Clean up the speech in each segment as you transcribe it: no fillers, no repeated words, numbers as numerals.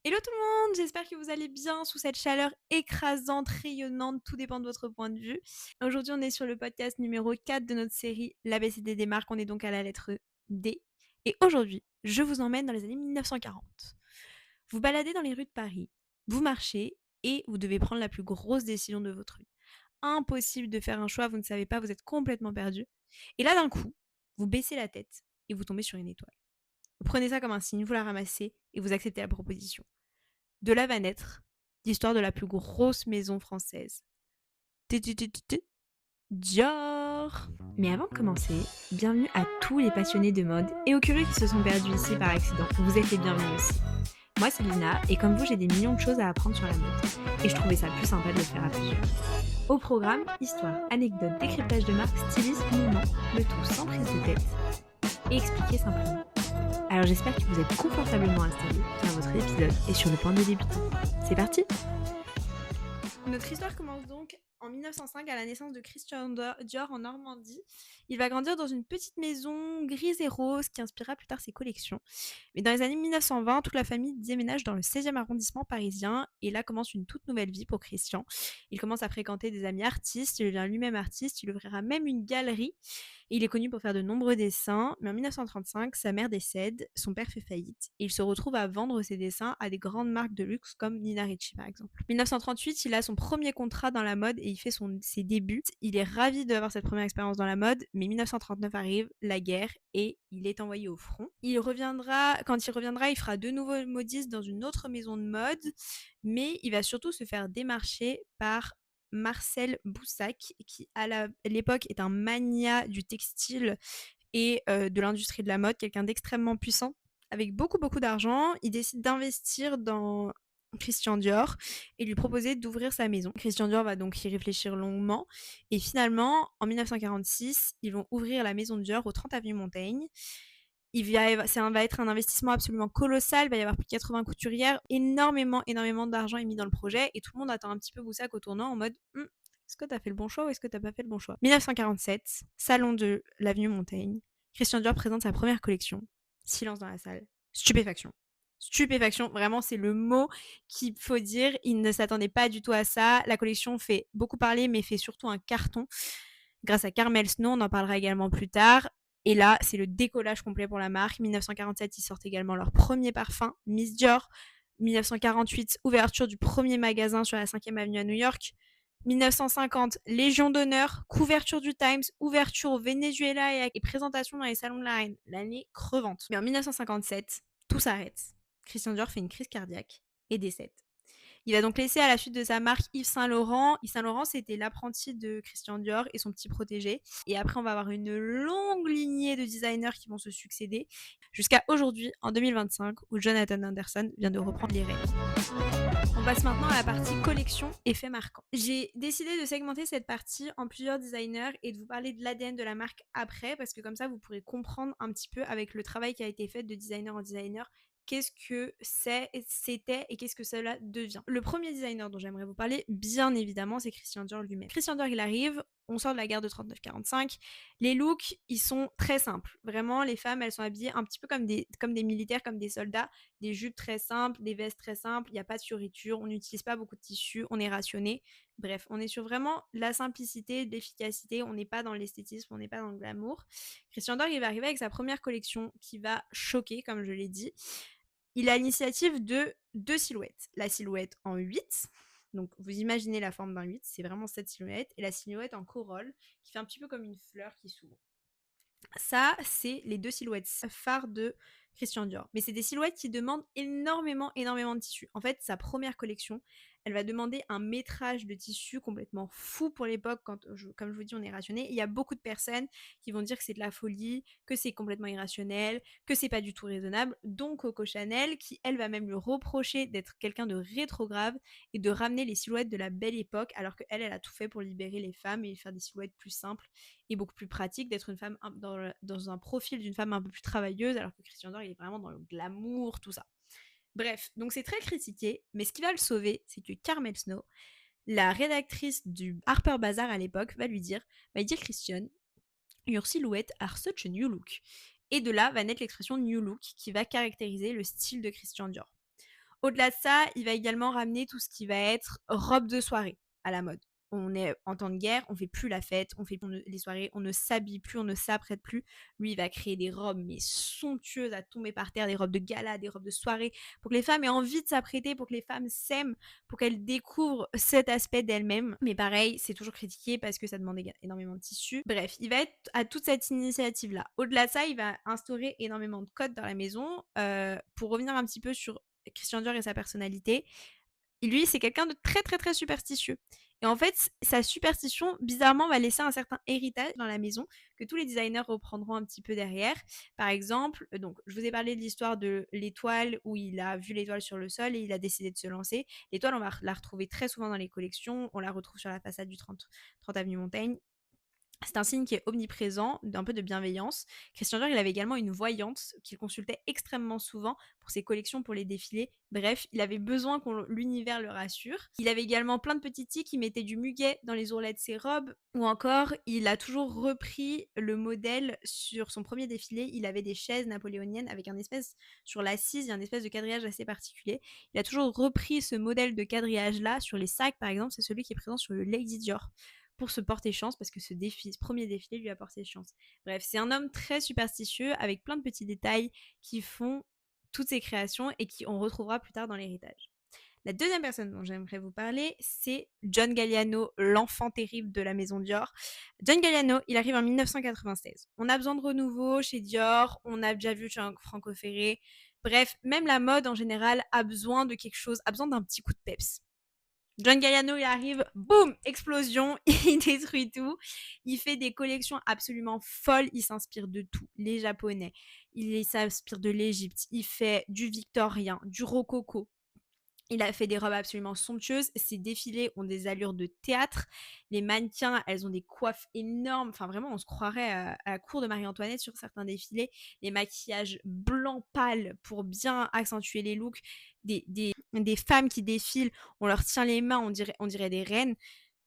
Hello tout le monde, j'espère que vous allez bien sous cette chaleur écrasante, rayonnante, tout dépend de votre point de vue. Aujourd'hui, on est sur le podcast numéro 4 de notre série l'ABCD des marques, on est donc à la lettre D. Et aujourd'hui, je vous emmène dans les années 1940. Vous baladez dans les rues de Paris, vous marchez et vous devez prendre la plus grosse décision de votre vie. Impossible de faire un choix, vous ne savez pas, vous êtes complètement perdu. Et là d'un coup, vous baissez la tête et vous tombez sur une étoile. Vous prenez ça comme un signe, vous la ramassez et vous acceptez la proposition. De là va naître l'histoire de la plus grosse maison française. Dior. Mais avant de commencer, bienvenue à tous les passionnés de mode et aux curieux qui se sont perdus ici par accident. Vous êtes les bienvenus aussi. Moi, c'est Lina et comme vous, j'ai des millions de choses à apprendre sur la mode. Et je trouvais ça plus sympa de le faire à plusieurs. Au programme, histoire, anecdotes, décryptage de marques, stylisme, mouvement, le tout sans prise de tête et expliqué simplement. Alors j'espère que vous êtes confortablement installés car votre épisode est sur le point de débuter. C'est parti! Notre histoire commence donc en 1905 à la naissance de Christian Dior en Normandie. Il va grandir dans une petite maison grise et rose qui inspirera plus tard ses collections. Mais dans les années 1920, toute la famille déménage dans le 16e arrondissement parisien et là commence une toute nouvelle vie pour Christian. Il commence à fréquenter des amis artistes, il devient lui-même artiste, il ouvrira même une galerie. Et il est connu pour faire de nombreux dessins, mais en 1935, sa mère décède, son père fait faillite et il se retrouve à vendre ses dessins à des grandes marques de luxe comme Nina Ricci par exemple. 1938, il a son premier contrat dans la mode et il fait ses débuts. Il est ravi d'avoir cette première expérience dans la mode, mais 1939 arrive, la guerre, et il est envoyé au front. Quand il reviendra, il fera de nouveau modiste dans une autre maison de mode, mais il va surtout se faire démarcher par Marcel Boussac, qui à l'époque est un mania du textile et de l'industrie de la mode, quelqu'un d'extrêmement puissant, avec beaucoup, beaucoup d'argent. Il décide d'investir dans Christian Dior et lui proposer d'ouvrir sa maison. Christian Dior va donc y réfléchir longuement et finalement, en 1946, ils vont ouvrir la maison Dior au 30 avenue Montaigne. Ça va être un investissement absolument colossal. Il va y avoir plus de 80 couturières. Énormément, énormément d'argent est mis dans le projet. Et tout le monde attend un petit peu Boussac au tournant en mode est-ce que t'as fait le bon choix ou est-ce que t'as pas fait le bon choix? 1947, salon de l'avenue Montaigne. Christian Dior présente sa première collection. Silence dans la salle. Stupéfaction. Stupéfaction, vraiment, c'est le mot qu'il faut dire. Il ne s'attendait pas du tout à ça. La collection fait beaucoup parler, mais fait surtout un carton. Grâce à Carmel Snow, on en parlera également plus tard. Et là, c'est le décollage complet pour la marque. 1947, ils sortent également leur premier parfum, Miss Dior. 1948, ouverture du premier magasin sur la 5e avenue à New York. 1950, Légion d'honneur, couverture du Times, ouverture au Venezuela et présentation dans les salons de la reine. L'année crevante. Mais en 1957, tout s'arrête. Christian Dior fait une crise cardiaque et décède. Il va donc laisser à la suite de sa marque Yves Saint Laurent. Yves Saint Laurent, c'était l'apprenti de Christian Dior et son petit protégé. Et après, on va avoir une longue lignée de designers qui vont se succéder jusqu'à aujourd'hui, en 2025, où Jonathan Anderson vient de reprendre les rênes. On passe maintenant à la partie collection effets marquants. J'ai décidé de segmenter cette partie en plusieurs designers et de vous parler de l'ADN de la marque après, parce que comme ça, vous pourrez comprendre un petit peu avec le travail qui a été fait de designer en designer qu'est-ce que c'était et qu'est-ce que cela devient. Le premier designer dont j'aimerais vous parler, bien évidemment, c'est Christian Dior lui-même. Christian Dior, il arrive, on sort de la guerre de 39-45. Les looks, ils sont très simples. Vraiment, les femmes, elles sont habillées un petit peu comme des militaires, comme des soldats. Des jupes très simples, des vestes très simples, il n'y a pas de fioriture, on n'utilise pas beaucoup de tissus, on est rationné. Bref, on est sur vraiment la simplicité, l'efficacité, on n'est pas dans l'esthétisme, on n'est pas dans le glamour. Christian Dior, il va arriver avec sa première collection qui va choquer, comme je l'ai dit. Il a l'initiative de 2 silhouettes. La silhouette en 8, donc vous imaginez la forme d'un 8, c'est vraiment cette silhouette, et la silhouette en corolle, qui fait un petit peu comme une fleur qui s'ouvre. Ça, c'est les 2 silhouettes phares de Christian Dior. Mais c'est des silhouettes qui demandent énormément, énormément de tissu. En fait, sa première collection, elle va demander un métrage de tissu complètement fou pour l'époque. Comme je vous dis, on est rationné. Il y a beaucoup de personnes qui vont dire que c'est de la folie, que c'est complètement irrationnel, que c'est pas du tout raisonnable. Donc Coco Chanel, qui elle va même lui reprocher d'être quelqu'un de rétrograde et de ramener les silhouettes de la belle époque, alors qu'elle, elle a tout fait pour libérer les femmes et faire des silhouettes plus simples et beaucoup plus pratique d'être une femme dans un profil d'une femme un peu plus travailleuse, alors que Christian Dior, il est vraiment dans le glamour, tout ça. Bref, donc c'est très critiqué, mais ce qui va le sauver, c'est que Carmel Snow, la rédactrice du Harper Bazaar à l'époque, va lui dire Christian, your silhouette are such a new look. Et de là va naître l'expression new look qui va caractériser le style de Christian Dior. Au-delà de ça, il va également ramener tout ce qui va être robe de soirée à la mode. On est en temps de guerre, on fait plus la fête, on fait les soirées, on ne s'habille plus, on ne s'apprête plus. Lui, il va créer des robes mais somptueuses à tomber par terre, des robes de gala, des robes de soirée, pour que les femmes aient envie de s'apprêter, pour que les femmes s'aiment, pour qu'elles découvrent cet aspect d'elles-mêmes. Mais pareil, c'est toujours critiqué parce que ça demande énormément de tissu. Bref, il va être à toute cette initiative-là. Au-delà de ça, il va instaurer énormément de codes dans la maison. Pour revenir un petit peu sur Christian Dior et sa personnalité, lui, c'est quelqu'un de très très très superstitieux. Et en fait, sa superstition, bizarrement, va laisser un certain héritage dans la maison que tous les designers reprendront un petit peu derrière. Par exemple, donc, je vous ai parlé de l'histoire de l'étoile où il a vu l'étoile sur le sol et il a décidé de se lancer. L'étoile, on va la retrouver très souvent dans les collections. On la retrouve sur la façade du 30 avenue Montaigne. C'est un signe qui est omniprésent, d'un peu de bienveillance. Christian Dior, il avait également une voyante qu'il consultait extrêmement souvent pour ses collections, pour les défilés. Bref, il avait besoin que l'univers le rassure. Il avait également plein de petits tics qui mettaient du muguet dans les ourlets de ses robes. Ou encore, il a toujours repris le modèle sur son premier défilé. Il avait des chaises napoléoniennes avec un espèce, sur l'assise, il y a un espèce de quadrillage assez particulier. Il a toujours repris ce modèle de quadrillage-là sur les sacs, par exemple. C'est celui qui est présent sur le Lady Dior, pour se porter chance, parce que ce premier défilé lui a porté chance. Bref, c'est un homme très superstitieux avec plein de petits détails qui font toutes ses créations et qui on retrouvera plus tard dans l'héritage. La deuxième personne dont j'aimerais vous parler, c'est John Galliano, l'enfant terrible de la maison Dior. John Galliano, il arrive en 1996. On a besoin de renouveau chez Dior, on a déjà vu chez Franco Ferré. Bref, même la mode en général a besoin de quelque chose, a besoin d'un petit coup de peps. John Galliano, il arrive, boum, explosion, il détruit tout. Il fait des collections absolument folles, il s'inspire de tout. Les Japonais, il s'inspire de l'Égypte, il fait du victorien, du rococo. Il a fait des robes absolument somptueuses. Ses défilés ont des allures de théâtre. Les mannequins, elles ont des coiffes énormes. Enfin, vraiment, on se croirait à la cour de Marie-Antoinette sur certains défilés. Les maquillages blancs pâles pour bien accentuer les looks. Des femmes qui défilent, on leur tient les mains, on dirait des reines.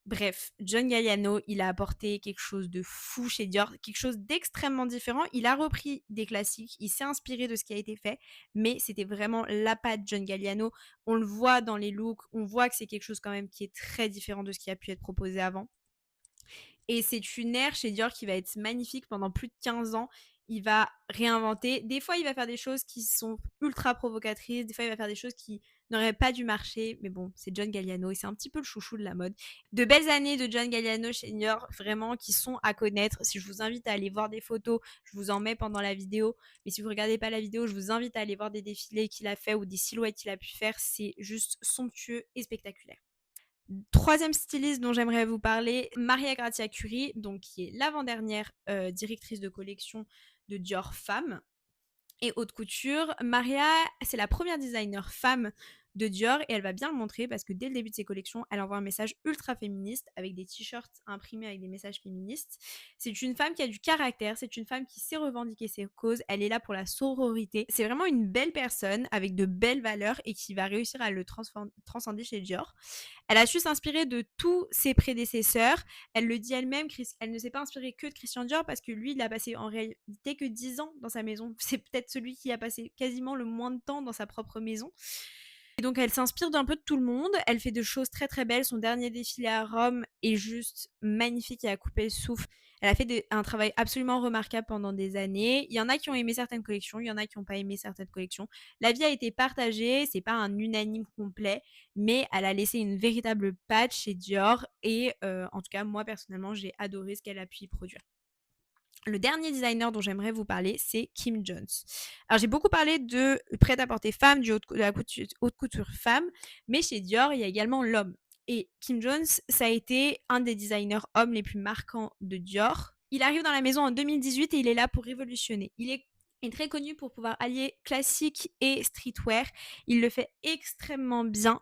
Bref, John Galliano, il a apporté quelque chose de fou chez Dior, quelque chose d'extrêmement différent. Il a repris des classiques, il s'est inspiré de ce qui a été fait, mais c'était vraiment la patte John Galliano. On le voit dans les looks, on voit que c'est quelque chose quand même qui est très différent de ce qui a pu être proposé avant. Et c'est une ère chez Dior qui va être magnifique pendant plus de 15 ans. Il va réinventer. Des fois, il va faire des choses qui sont ultra provocatrices. Des fois, il va faire des choses qui n'auraient pas dû marcher. Mais bon, c'est John Galliano et c'est un petit peu le chouchou de la mode. De belles années de John Galliano chez Dior, vraiment, qui sont à connaître. Si je vous invite à aller voir des photos, je vous en mets pendant la vidéo. Mais si vous ne regardez pas la vidéo, je vous invite à aller voir des défilés qu'il a fait ou des silhouettes qu'il a pu faire. C'est juste somptueux et spectaculaire. Troisième styliste dont j'aimerais vous parler, Maria Grazia Curie, donc qui est l'avant-dernière directrice de collection de Dior Femme et haute couture. Maria, c'est la première designer femme de Dior et elle va bien le montrer parce que dès le début de ses collections, elle envoie un message ultra féministe avec des t-shirts imprimés avec des messages féministes. C'est une femme qui a du caractère, c'est une femme qui sait revendiquer ses causes, elle est là pour la sororité. C'est vraiment une belle personne avec de belles valeurs et qui va réussir à le transcender chez Dior. Elle a su s'inspirer de tous ses prédécesseurs. Elle le dit elle-même, elle ne s'est pas inspirée que de Christian Dior parce que lui, il a passé en réalité que 10 ans dans sa maison. C'est peut-être celui qui a passé quasiment le moins de temps dans sa propre maison. Et donc, elle s'inspire d'un peu de tout le monde. Elle fait de choses très très belles. Son dernier défilé à Rome est juste magnifique et à couper le souffle. Elle a fait un travail absolument remarquable pendant des années. Il y en a qui ont aimé certaines collections, il y en a qui n'ont pas aimé certaines collections. La vie a été partagée, c'est pas un unanime complet, mais elle a laissé une véritable patte chez Dior. Et en tout cas, moi personnellement, j'ai adoré ce qu'elle a pu y produire. Le dernier designer dont j'aimerais vous parler, c'est Kim Jones. Alors, j'ai beaucoup parlé de prêt-à-porter femme, de la haute couture femme, mais chez Dior, il y a également l'homme. Et Kim Jones, ça a été un des designers hommes les plus marquants de Dior. Il arrive dans la maison en 2018 et il est là pour révolutionner. Il est très connu pour pouvoir allier classique et streetwear. Il le fait extrêmement bien.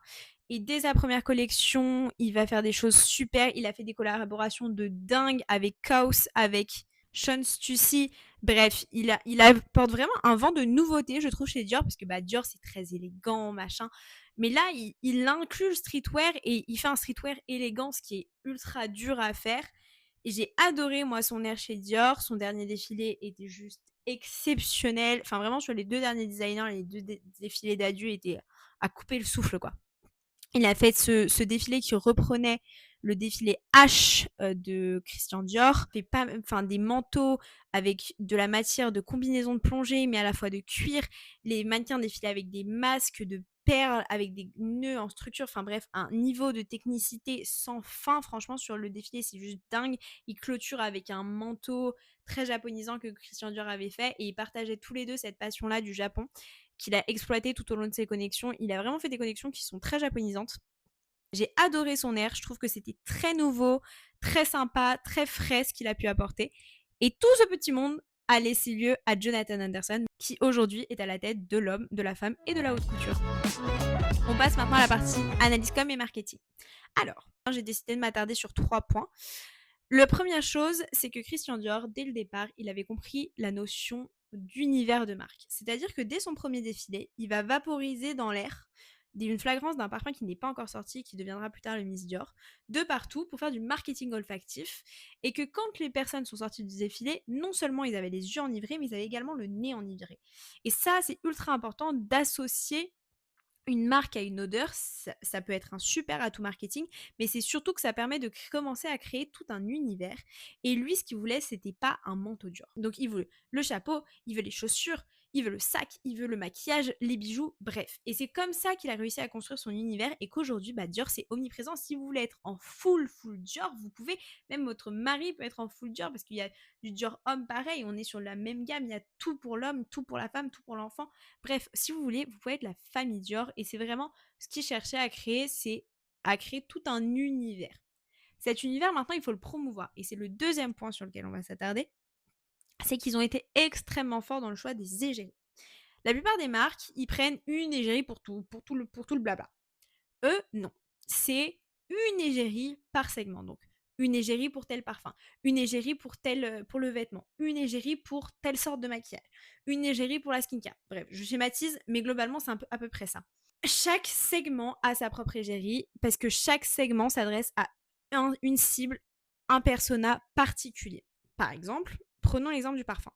Et dès sa première collection, il va faire des choses super. Il a fait des collaborations de dingue avec Kaus, avec Sean Stussy. Bref, il apporte vraiment un vent de nouveauté, je trouve, chez Dior, parce que Dior, c'est très élégant, machin. Mais là, il inclut le streetwear et il fait un streetwear élégant, ce qui est ultra dur à faire. Et j'ai adoré, moi, son air chez Dior. Son dernier défilé était juste exceptionnel. Enfin, vraiment, sur les deux derniers designers, les deux défilés d'adieu étaient à couper le souffle, quoi. Il a fait ce défilé qui reprenait le défilé H de Christian Dior. Il fait des manteaux avec de la matière de combinaison de plongée, mais à la fois de cuir. Les mannequins défilaient avec des masques de perles, avec des nœuds en structure. Enfin bref, un niveau de technicité sans fin. Franchement, sur le défilé, c'est juste dingue. Il clôture avec un manteau très japonisant que Christian Dior avait fait. Et ils partageaient tous les deux cette passion-là du Japon qu'il a exploité tout au long de ses connexions. Il a vraiment fait des connexions qui sont très japonisantes. J'ai adoré son air, je trouve que c'était très nouveau, très sympa, très frais ce qu'il a pu apporter. Et tout ce petit monde a laissé lieu à Jonathan Anderson, qui aujourd'hui est à la tête de l'homme, de la femme et de la haute couture. On passe maintenant à la partie analyse com et marketing. Alors, j'ai décidé de m'attarder sur 3 points. La première chose, c'est que Christian Dior, dès le départ, il avait compris la notion d'univers de marque. C'est-à-dire que dès son premier défilé, il va vaporiser dans l'air une flagrance d'un parfum qui n'est pas encore sorti, qui deviendra plus tard le Miss Dior, de partout pour faire du marketing olfactif. Et que quand les personnes sont sorties du défilé, non seulement ils avaient les yeux enivrés, mais ils avaient également le nez enivré. Et ça, c'est ultra important d'associer une marque a une odeur, ça peut être un super atout marketing, mais c'est surtout que ça permet de commencer à créer tout un univers. Et lui, ce qu'il voulait, c'était pas un manteau Dior. Donc, il veut le chapeau, il veut les chaussures, il veut le sac, il veut le maquillage, les bijoux, bref. Et c'est comme ça qu'il a réussi à construire son univers et qu'aujourd'hui, Dior, c'est omniprésent. Si vous voulez être en full Dior, vous pouvez, même votre mari peut être en full Dior parce qu'il y a du Dior homme pareil, on est sur la même gamme, il y a tout pour l'homme, tout pour la femme, tout pour l'enfant. Bref, si vous voulez, vous pouvez être la famille Dior et c'est vraiment ce qu'il cherchait à créer, c'est à créer tout un univers. Cet univers, maintenant, il faut le promouvoir. Et c'est le deuxième point sur lequel on va s'attarder, c'est qu'ils ont été extrêmement forts dans le choix des égéries. La plupart des marques, ils prennent une égérie pour tout le blabla. Eux, non. C'est une égérie par segment. Donc, une égérie pour tel parfum, une égérie pour le vêtement, une égérie pour telle sorte de maquillage, une égérie pour la skincare. Bref, je schématise, mais globalement, c'est à peu près ça. Chaque segment a sa propre égérie parce que chaque segment s'adresse à une cible, un persona particulier. Par exemple, prenons l'exemple du parfum.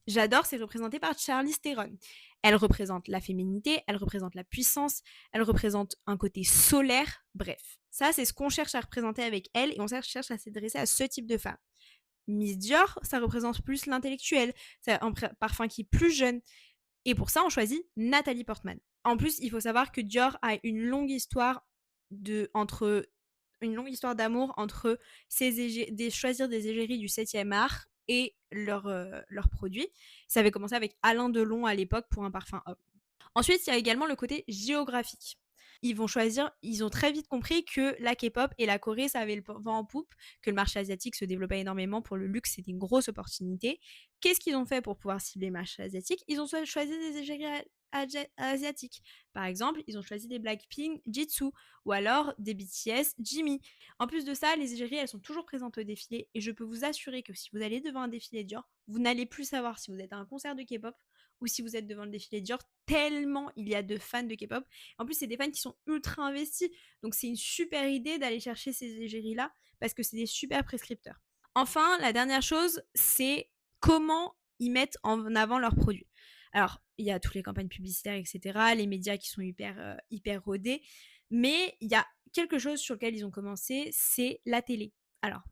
J'adore, c'est représenté par Charlize Theron. Elle représente la féminité, elle représente la puissance, elle représente un côté solaire, bref. Ça, c'est ce qu'on cherche à représenter avec elle et on cherche à s'adresser à ce type de femme. Miss Dior, ça représente plus l'intellectuel, c'est un parfum qui est plus jeune. Et pour ça, on choisit Natalie Portman. En plus, il faut savoir que Dior a une longue histoire d'amour entre choisir des égéries du 7e art et leurs produits. Ça avait commencé avec Alain Delon à l'époque pour un parfum homme. Ensuite, il y a également le côté géographique. Ils ont très vite compris que la K-pop et la Corée, ça avait le vent en poupe, que le marché asiatique se développait énormément pour le luxe, c'était une grosse opportunité. Qu'est-ce qu'ils ont fait pour pouvoir cibler le marché asiatique ? Ils ont choisi des égéries asiatiques. Par exemple, ils ont choisi des Blackpink, Jisoo, ou alors des BTS, Jimmy. En plus de ça, les égéries, elles sont toujours présentes au défilé, et je peux vous assurer que si vous allez devant un défilé Dior, vous n'allez plus savoir si vous êtes à un concert de K-pop ou si vous êtes devant le défilé Dior, tellement il y a de fans de K-pop. En plus, c'est des fans qui sont ultra investis, donc c'est une super idée d'aller chercher ces égéries-là, parce que c'est des super prescripteurs. Enfin, la dernière chose, c'est comment ils mettent en avant leurs produits. Alors, il y a toutes les campagnes publicitaires, etc., les médias qui sont hyper rodés, mais il y a quelque chose sur lequel ils ont commencé, c'est la télé. Alors,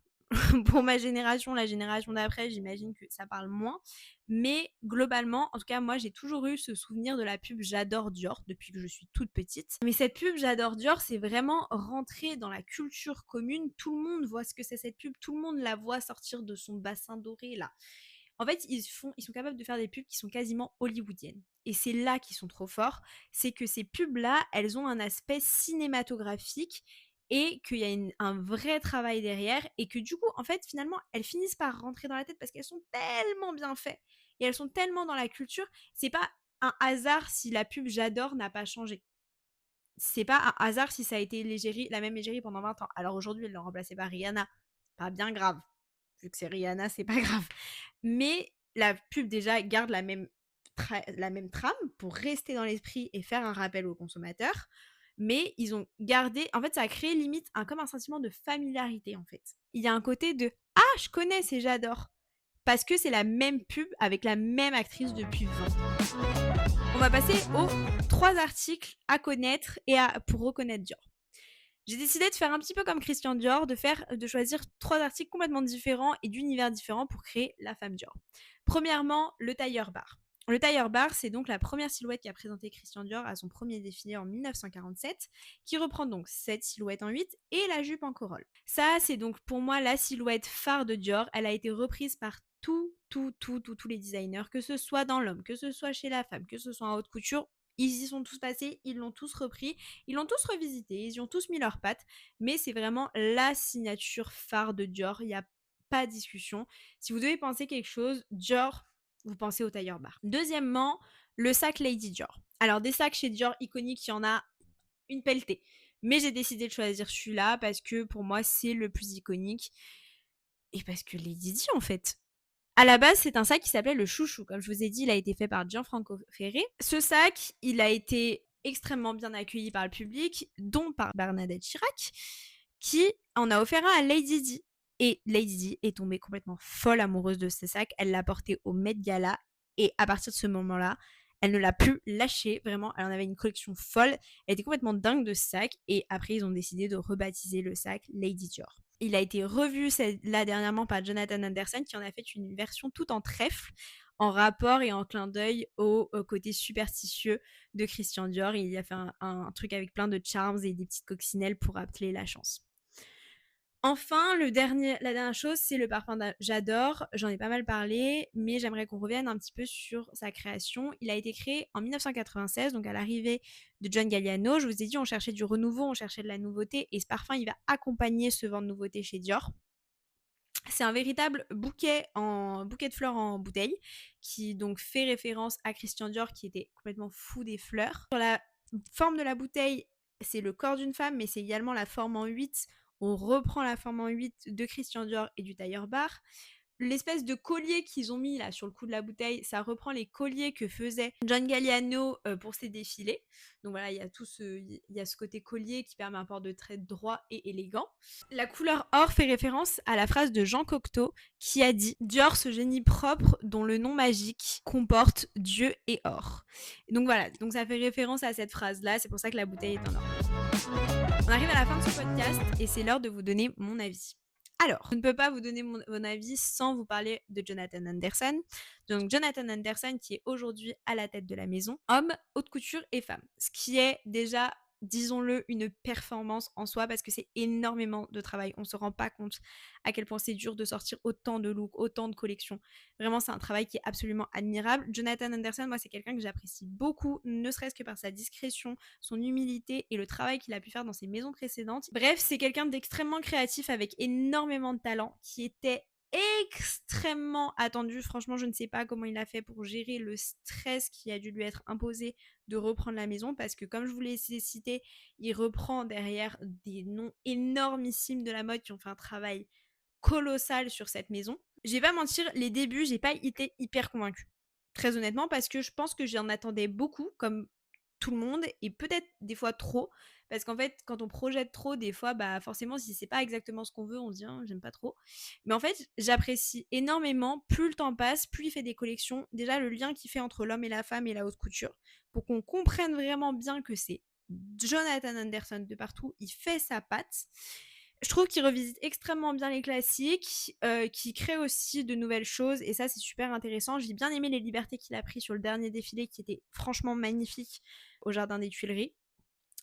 pour ma génération, la génération d'après, j'imagine que ça parle moins. Mais globalement, en tout cas, moi, j'ai toujours eu ce souvenir de la pub J'adore Dior depuis que je suis toute petite. Mais cette pub J'adore Dior, c'est vraiment rentré dans la culture commune. Tout le monde voit ce que c'est cette pub. Tout le monde la voit sortir de son bassin doré, là. En fait, ils sont capables de faire des pubs qui sont quasiment hollywoodiennes. Et c'est là qu'ils sont trop forts. C'est que ces pubs-là, elles ont un aspect cinématographique et qu'il y a un vrai travail derrière et que du coup, en fait, finalement, elles finissent par rentrer dans la tête parce qu'elles sont tellement bien faites et elles sont tellement dans la culture. C'est pas un hasard si la pub J'adore n'a pas changé. C'est pas un hasard si ça a été la même égérie pendant 20 ans. Alors aujourd'hui, elles l'ont remplacée par Rihanna. Pas bien grave. Vu que c'est Rihanna, c'est pas grave. Mais la pub déjà garde la même trame pour rester dans l'esprit et faire un rappel aux consommateurs. Mais ils ont gardé, en fait, ça a créé limite comme un sentiment de familiarité, en fait. Il y a un côté de « Ah, je connais, c'est J'adore !» parce que c'est la même pub avec la même actrice depuis 20 ans. On va passer aux 3 articles à connaître pour reconnaître Dior. J'ai décidé de faire un petit peu comme Christian Dior, de choisir 3 articles complètement différents et d'univers différents pour créer la femme Dior. Premièrement, le tailleur bar. Le tailleur bar, c'est donc la première silhouette qu'a présentée Christian Dior à son premier défilé en 1947, qui reprend donc cette silhouette en 8 et la jupe en corolle. Ça, c'est donc pour moi la silhouette phare de Dior. Elle a été reprise par tous les designers, que ce soit dans l'homme, que ce soit chez la femme, que ce soit en haute couture. Ils y sont tous passés, ils l'ont tous repris, ils l'ont tous revisité, ils y ont tous mis leurs pattes, mais c'est vraiment la signature phare de Dior, il n'y a pas de discussion. Si vous devez penser quelque chose, Dior, vous pensez au tailleur bar. Deuxièmement, le sac Lady Dior. Alors des sacs chez Dior iconiques, il y en a une pelletée, mais j'ai décidé de choisir celui-là parce que pour moi c'est le plus iconique et parce que Lady Di en fait. À la base, c'est un sac qui s'appelait le chouchou. Comme je vous ai dit, il a été fait par Gianfranco Ferré. Ce sac, il a été extrêmement bien accueilli par le public, dont par Bernadette Chirac, qui en a offert un à Lady Di. Et Lady Di est tombée complètement folle amoureuse de ce sac. Elle l'a porté au Met Gala. Et à partir de ce moment-là, elle ne l'a plus lâché. Vraiment, elle en avait une collection folle. Elle était complètement dingue de ce sac. Et après, ils ont décidé de rebaptiser le sac Lady Dior. Il a été revu là dernièrement par Jonathan Anderson qui en a fait une version tout en trèfle, en rapport et en clin d'œil au côté superstitieux de Christian Dior. Il a fait un truc avec plein de charms et des petites coccinelles pour appeler la chance. Enfin, la dernière chose, c'est le parfum J'adore. J'en ai pas mal parlé, mais j'aimerais qu'on revienne un petit peu sur sa création. Il a été créé en 1996, donc à l'arrivée de John Galliano. Je vous ai dit, on cherchait du renouveau, on cherchait de la nouveauté, et ce parfum, il va accompagner ce vent de nouveauté chez Dior. C'est un véritable bouquet de fleurs en bouteille, qui donc fait référence à Christian Dior, qui était complètement fou des fleurs. Sur la forme de la bouteille, c'est le corps d'une femme, mais c'est également la forme en 8. On reprend la forme en 8 de Christian Dior et du tailleur bar. L'espèce de collier qu'ils ont mis là sur le cou de la bouteille, ça reprend les colliers que faisait John Galliano pour ses défilés. Donc voilà, il y a ce côté collier qui permet un port de trait droit et élégant. La couleur or fait référence à la phrase de Jean Cocteau qui a dit « Dior, ce génie propre dont le nom magique comporte Dieu et or ». Donc voilà, donc ça fait référence à cette phrase-là, c'est pour ça que la bouteille est en or. On arrive à la fin de ce podcast et c'est l'heure de vous donner mon avis. Alors, je ne peux pas vous donner mon avis sans vous parler de Jonathan Anderson. Donc, Jonathan Anderson qui est aujourd'hui à la tête de la maison, homme, haute couture et femme. Ce qui est déjà, disons-le, une performance en soi parce que c'est énormément de travail. On ne se rend pas compte à quel point c'est dur de sortir autant de looks, autant de collections. Vraiment, c'est un travail qui est absolument admirable. Jonathan Anderson, moi, c'est quelqu'un que j'apprécie beaucoup, ne serait-ce que par sa discrétion, son humilité et le travail qu'il a pu faire dans ses maisons précédentes. Bref, c'est quelqu'un d'extrêmement créatif avec énormément de talent qui était extrêmement attendu. Franchement, je ne sais pas comment il a fait pour gérer le stress qui a dû lui être imposé de reprendre la maison parce que, comme je vous l'ai cité, il reprend derrière des noms énormissimes de la mode qui ont fait un travail colossal sur cette maison. Je vais pas mentir, les débuts, j'ai pas été hyper convaincue. Très honnêtement, parce que je pense que j'en attendais beaucoup, comme tout le monde, et peut-être des fois trop. Parce qu'en fait, quand on projette trop, des fois, bah forcément, si c'est pas exactement ce qu'on veut, on se dit j'aime pas trop. Mais en fait, j'apprécie énormément. Plus le temps passe, plus il fait des collections. Déjà, le lien qu'il fait entre l'homme et la femme et la haute couture, pour qu'on comprenne vraiment bien que c'est Jonathan Anderson de partout, il fait sa patte. Je trouve qu'il revisite extrêmement bien les classiques, qu'il crée aussi de nouvelles choses, et ça, c'est super intéressant. J'ai bien aimé les libertés qu'il a pris sur le dernier défilé, qui était franchement magnifique, au Jardin des Tuileries.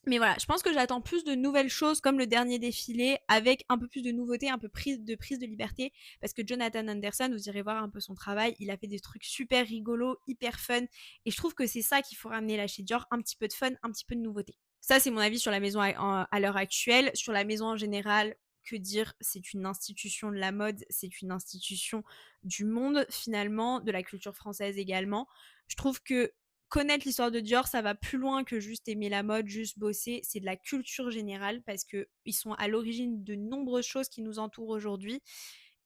Mais voilà, je pense que j'attends plus de nouvelles choses comme le dernier défilé, avec un peu plus de nouveautés, un peu de prise de liberté, parce que Jonathan Anderson, vous irez voir un peu son travail, il a fait des trucs super rigolos, hyper fun, et je trouve que c'est ça qu'il faut ramener là chez Dior, un petit peu de fun, un petit peu de nouveauté. Ça, c'est mon avis sur la maison à l'heure actuelle. Sur la maison en général, que dire, c'est une institution de la mode, c'est une institution du monde finalement, de la culture française également. Je trouve que connaître l'histoire de Dior, ça va plus loin que juste aimer la mode, juste bosser. C'est de la culture générale parce qu'ils sont à l'origine de nombreuses choses qui nous entourent aujourd'hui.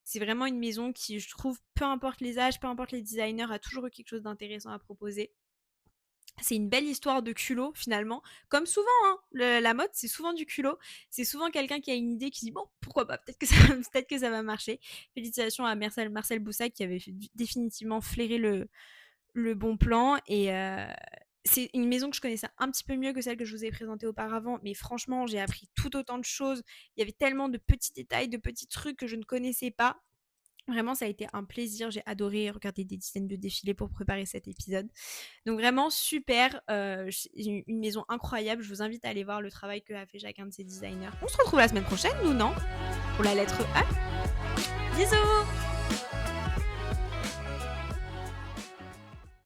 C'est vraiment une maison qui, je trouve, peu importe les âges, peu importe les designers, a toujours eu quelque chose d'intéressant à proposer. C'est une belle histoire de culot finalement. Comme souvent, hein, la mode, c'est souvent du culot. C'est souvent quelqu'un qui a une idée qui dit bon, pourquoi pas, peut-être que ça va marcher. Félicitations à Marcel Boussac qui avait définitivement flairé le bon plan. c'est une maison que je connaissais un petit peu mieux que celle que je vous ai présentée auparavant, mais franchement, j'ai appris tout autant de choses. Il y avait tellement de petits détails, de petits trucs que je ne connaissais pas. Vraiment, ça a été un plaisir. J'ai adoré regarder des dizaines de défilés pour préparer cet épisode. Donc vraiment super, une maison incroyable. Je vous invite à aller voir le travail que a fait chacun de ces designers. On se retrouve la semaine prochaine, nous, non? Pour la lettre A. Bisous!